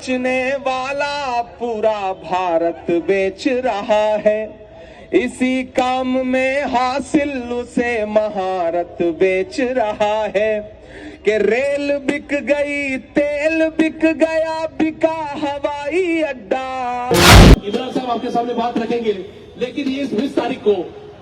बेचने वाला पूरा भारत बेच रहा है। इसी काम में हासिल उसे महारत बेच रहा है कि रेल बिक गई, तेल बिक गया, बिका हवाई अड्डा। इमरान साहब आपके सामने बात रखेंगे, लेकिन ये 20 तारीख को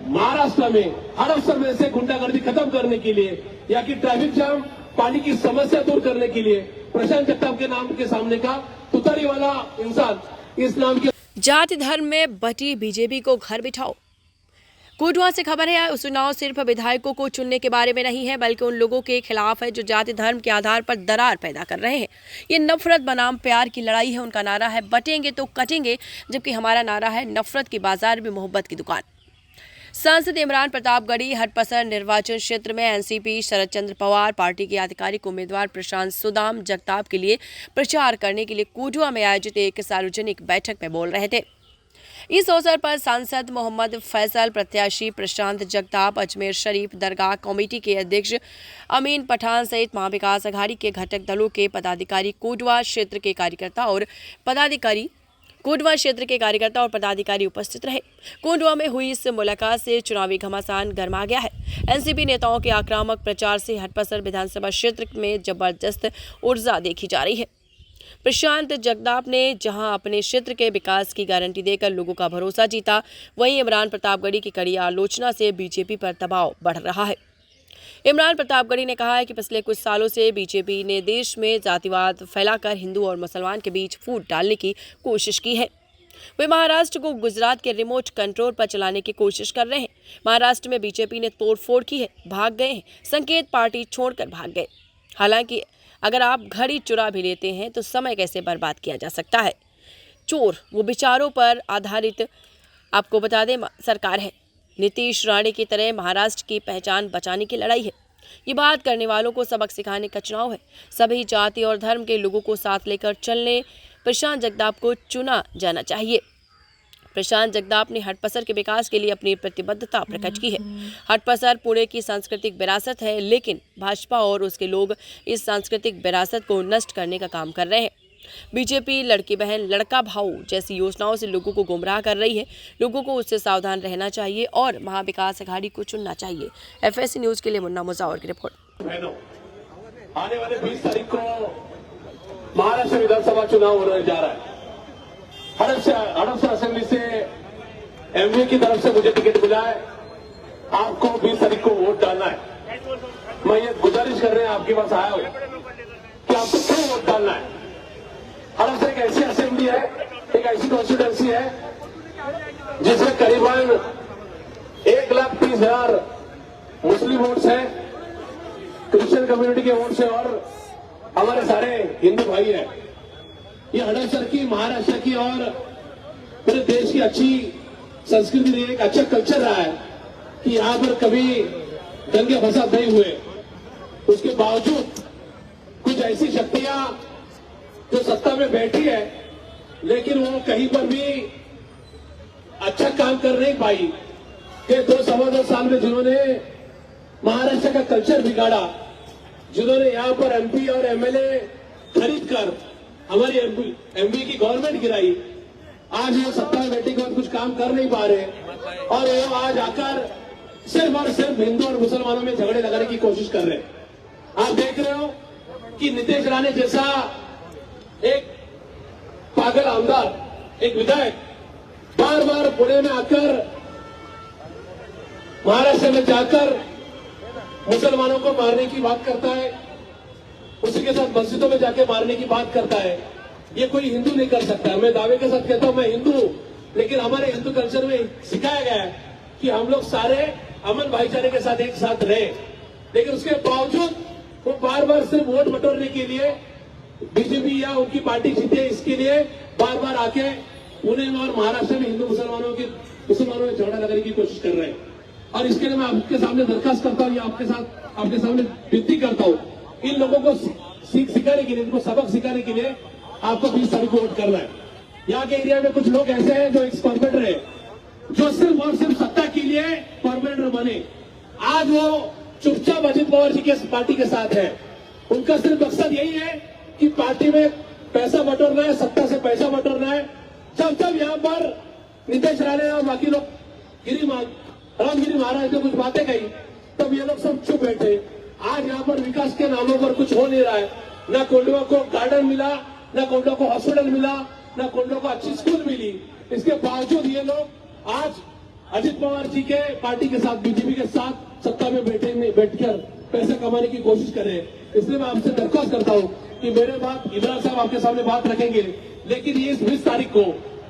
महाराष्ट्र में हर अवसर में से गुंडागर्दी खत्म करने के लिए या कि ट्रैफिक जाम, पानी की समस्या दूर करने के लिए प्रशांत जगताप के नाम के सामने का तुतारी वाला इंसान इस नाम के जाति धर्म में बटी बीजेपी को घर बिठाओ। कोटवा से खबर है, चुनाव सिर्फ विधायकों को चुनने के बारे में नहीं है, बल्कि उन लोगों के खिलाफ है जो जाति धर्म के आधार पर दरार पैदा कर रहे हैं। ये नफरत बनाम प्यार की लड़ाई है। उनका नारा है बटेंगे तो कटेंगे, जबकि हमारा नारा है नफरत की बाजार में मोहब्बत की दुकान। सांसद इमरान प्रतापगढ़ी हटपसर निर्वाचन क्षेत्र में एनसीपी शरद चंद्र पवार पार्टी के आधिकारिक उम्मीदवार प्रशांत सुदाम जगताप के लिए प्रचार करने के लिए कोटवा में आयोजित एक सार्वजनिक बैठक में बोल रहे थे। इस अवसर पर सांसद मोहम्मद फैसल, प्रत्याशी प्रशांत जगताप, अजमेर शरीफ दरगाह कमेटी के अध्यक्ष अमीन पठान सहित महाविकास अघाड़ी के घटक दलों के पदाधिकारी, कोटवा क्षेत्र के कार्यकर्ता और पदाधिकारी उपस्थित रहे। कोटवा में हुई इस मुलाकात से चुनावी घमासान गरमा गया है। एनसीपी नेताओं के आक्रामक प्रचार से हटपसर विधानसभा क्षेत्र में जबरदस्त ऊर्जा देखी जा रही है। प्रशांत जगताप ने जहां अपने क्षेत्र के विकास की गारंटी देकर लोगों का भरोसा जीता, वहीं इमरान प्रतापगढ़ी की कड़ी आलोचना से बीजेपी पर दबाव बढ़ रहा है। इमरान प्रतापगढ़ी ने कहा है कि पिछले कुछ सालों से बीजेपी ने देश में जातिवाद फैलाकर हिंदू और मुसलमान के बीच फूट डालने की कोशिश की है। वे महाराष्ट्र को गुजरात के रिमोट कंट्रोल पर चलाने की कोशिश कर रहे हैं। महाराष्ट्र में बीजेपी ने तोड़फोड़ की है, भाग गए हैं, संकेत पार्टी छोड़कर भाग गए। हालांकि अगर आप घड़ी चुरा भी लेते हैं तो समय कैसे बर्बाद किया जा सकता है। चोर वो विचारों पर आधारित आपको बता दें सरकार है। नीतीश राणे की तरह महाराष्ट्र की पहचान बचाने की लड़ाई है। ये बात करने वालों को सबक सिखाने का चुनाव है। सभी जाति और धर्म के लोगों को साथ लेकर चलने प्रशांत जगताप को चुना जाना चाहिए। प्रशांत जगताप ने हटपसर के विकास के लिए अपनी प्रतिबद्धता प्रकट की है। हटपसर पुणे की सांस्कृतिक विरासत है, लेकिन भाजपा और उसके लोग इस सांस्कृतिक विरासत को नष्ट करने का काम कर रहे हैं। बीजेपी लड़की बहन लड़का भाऊ जैसी योजनाओं से लोगों को गुमराह कर रही है। लोगों को उससे सावधान रहना चाहिए और महाविकास अघाड़ी को चुनना चाहिए। एफएससी न्यूज के लिए मुन्ना मुजावर की रिपोर्ट। आने वाले 20 तारीख को महाराष्ट्र विधानसभा चुनाव होने जा रहा है। हड़पसर असेंबली से एमवी की तरफ से मुझे टिकट मिला है। आपको 20 तारीख को वोट डालना है। मैं ये गुजारिश कर रहे हैं, आपके पास आया हूं कि आपको क्यों वोट डालना है। हड़पसर एक ऐसी असेंबली है, एक ऐसी कॉन्स्टिट्यूंसी है जिसमें करीबन 1,30,000 मुस्लिम वोट्स हैं, क्रिश्चियन कम्युनिटी के वोट्स हैं और हमारे सारे हिंदू भाई हैं। ये हड़पसर की, महाराष्ट्र की और पूरे देश की अच्छी संस्कृति रही है, एक अच्छा कल्चर रहा है कि यहाँ पर कभी दंगे फसाद नहीं हुए। उसके बावजूद कुछ ऐसी शक्तियां जो सत्ता में बैठी है, लेकिन वो कहीं पर भी अच्छा काम कर नहीं पाई कि 2-2.25 साल में जिन्होंने महाराष्ट्र का कल्चर बिगाड़ा, जिन्होंने यहाँ पर एमपी और एमएलए खरीद कर हमारी एमपी की गवर्नमेंट गिराई, आज वो सत्ता में बैठे के बाद कुछ काम कर नहीं पा रहे और वो आज आकर सिर्फ और सिर्फ हिंदू और मुसलमानों में झगड़े लगाने की कोशिश कर रहे हैं। आप देख रहे हो कि नीतीश राणे जैसा एक पागल आमदार, एक विधायक बार बार पुणे में आकर, महाराष्ट्र में जाकर मुसलमानों को मारने की बात करता है, उसी के साथ मस्जिदों में जाके मारने की बात करता है। ये कोई हिंदू नहीं कर सकता। मैं दावे के साथ कहता हूं मैं हिंदू हूं, लेकिन हमारे हिंदू कल्चर में सिखाया गया है कि हम लोग सारे अमन भाईचारे के साथ एक साथ रहे, लेकिन उसके बावजूद वो बार बार सिर्फ वोट बटोरने के लिए बीजेपी या उनकी पार्टी जीते इसके लिए बार बार आके पुणे में और महाराष्ट्र में हिंदू मुसलमानों में झगड़ा लगाने की कोशिश कर रहे हैं। और इसके लिए मैं आपके सामने दरखास्त करता हूं या आपके सामने विनती करता हूं, इन लोगों को सीख सिखाने के लिए, इनको सबक सिखाने के लिए आपको 20 तारीख को वोट करना है। यहाँ के एरिया में कुछ लोग ऐसे हैं जो एक्स कॉर्पोरेटर है, जो सिर्फ और सिर्फ सत्ता के लिए कॉर्पोरेटर बने। आज वो चुपचाप अजित पवार जी के पार्टी के साथ है। उनका सिर्फ मकसद यही है कि पार्टी में पैसा बटोरना है, सत्ता से पैसा बटोरना है। जब यहाँ पर नितेश राणे और बाकी लोग रामगिरी महाराज ने कुछ बातें कही, तब ये लोग सब चुप बैठे। आज यहाँ पर विकास के नामों पर कुछ हो नहीं रहा है। न कोंडवा को गार्डन मिला, न कोंडवा को हॉस्पिटल मिला, न कोंडवा को अच्छी स्कूल मिली। इसके बावजूद ये लोग आज अजित पवार जी के पार्टी के साथ, बीजेपी के साथ सत्ता में बैठकर पैसे कमाने की कोशिश कर रहे हैं। इसलिए मैं आपसे दरख्वास्त करता हूं कि मेरे बात इमरान साहब आपके सामने बात रखेंगे, लेकिन ये इस 20 तारीख को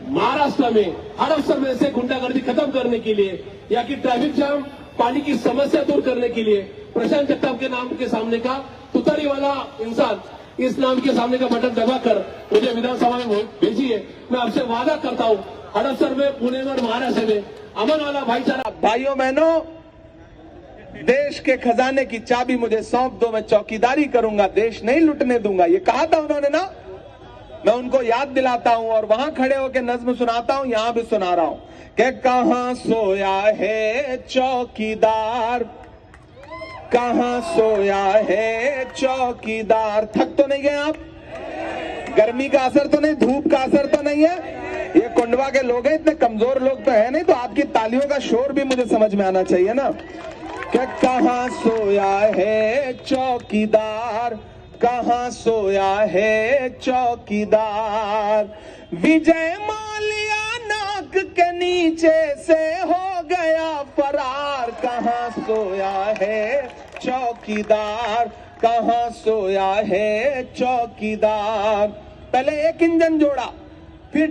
महाराष्ट्र में हर अवसर में से गुंडागर्दी खत्म करने के लिए या कि ट्रैफिक जाम, पानी की समस्या दूर करने के लिए प्रशांत जगताप के नाम के सामने का तुतारी वाला इंसान इस नाम के सामने का बटन दबाकर मुझे विधानसभा में भेजिए। मैं आपसे वादा करता हूं हर अवसर में पुणे में और महाराष्ट्र में अमन वाला भाईचारा। भाइयों बहनों, देश के खजाने की चाबी मुझे सौंप दो, मैं चौकीदारी करूंगा, देश नहीं लुटने दूंगा। ये कहा था उन्होंने ना, मैं उनको याद दिलाता हूं और वहां खड़े होकर नज्म सुनाता हूं, यहां भी सुना रहा हूं कि कहां सोया है चौकीदार, कहां सोया है चौकीदार। थक तो नहीं गए आप? गर्मी का असर तो नहीं, धूप का असर तो नहीं है? ये कोंडवा के लोग हैं, इतने कमजोर लोग तो है नहीं, तो आपकी तालियों का शोर भी मुझे समझ में आना चाहिए ना। क्या कहां सोया है चौकीदार, कहां सोया है चौकीदार। विजय माल्या नाक के नीचे से हो गया फरार, कहां सोया है चौकीदार, कहां सोया है चौकीदार। पहले एक इंजन जोड़ा, फिर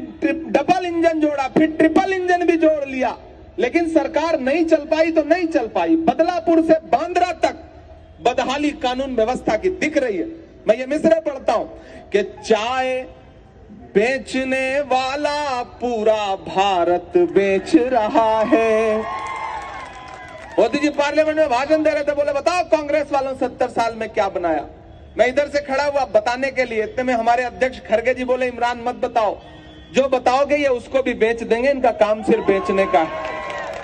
डबल इंजन जोड़ा, फिर ट्रिपल इंजन भी जोड़ लिया, लेकिन सरकार नहीं चल पाई तो नहीं चल पाई। बदलापुर से बांद्रा तक बदहाली कानून व्यवस्था की दिख रही है। मैं ये मिसरे पढ़ता हूं कि चाय बेचने वाला पूरा भारत बेच रहा है। मोदी जी पार्लियामेंट में भाषण दे रहे थे, बोले बताओ कांग्रेस वालों 70 साल में क्या बनाया। मैं इधर से खड़ा हुआ बताने के लिए, इतने में हमारे अध्यक्ष खड़गे जी बोले इमरान मत बताओ, जो बताओगे ये उसको भी बेच देंगे, इनका काम सिर्फ बेचने का।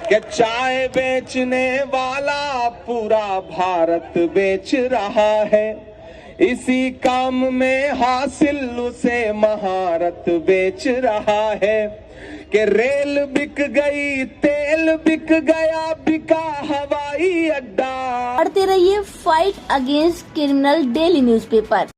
कि चाय बेचने वाला पूरा भारत बेच रहा है, इसी काम में हासिल उसे महारत बेच रहा है। कि रेल बिक गई, तेल बिक गया, बिका हवाई अड्डा। पढ़ते रहिए fight against criminal daily newspaper.